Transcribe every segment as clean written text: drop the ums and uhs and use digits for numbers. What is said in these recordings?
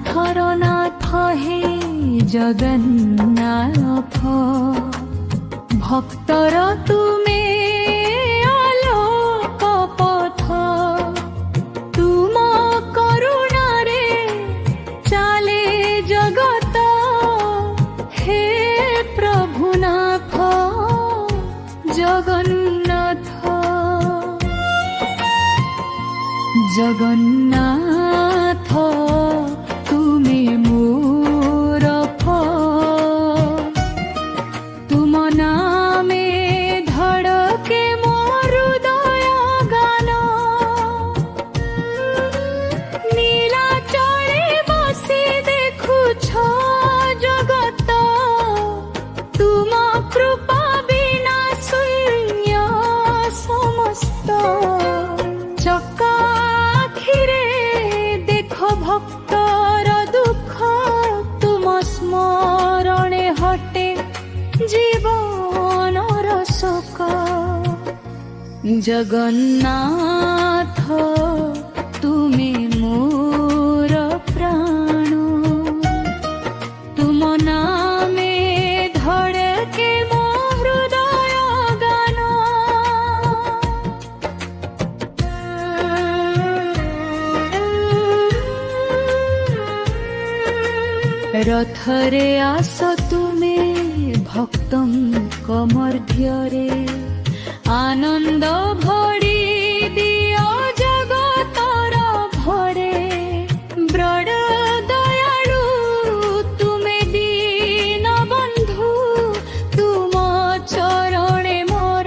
নাথর নাথ হে জগন্নাথ, ভক্তর তুমে আলোক পথ। তুম করুণারে চালে জগত, হে প্রভুনাথ জগন্নাথ। জগন্নাথ তুমি মোর ফল, তুম নামে ধড়কে মোর হৃদয় গান। নীলাচলে বসি দেখুছ জগত, তুম কৃপা বিনা শূন্য সমস্ত। চকা আখিরে দেখো ভক্তর দুঃখ, তুম স্মরণে হটে জীবনর শোক। জগন্নাথ তুমি মোর প্রাণ, তুম নামে ধড়কে মোর হৃদয় গান। রথরে আস তুমে ভক্তଙ୍କ ମଧ୍ୟରେ, আনন্দ ভরি দিও জগতর ভরে। বড় দয়ালু তুমে দীন বন্ধু, তুম চরণে মোর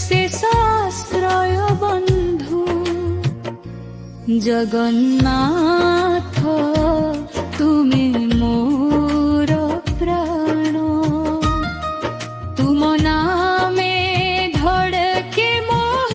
শেষ আশ্রয় বন্ধু। জগন্নাথ তুমি মোর প্রাণ, তুম না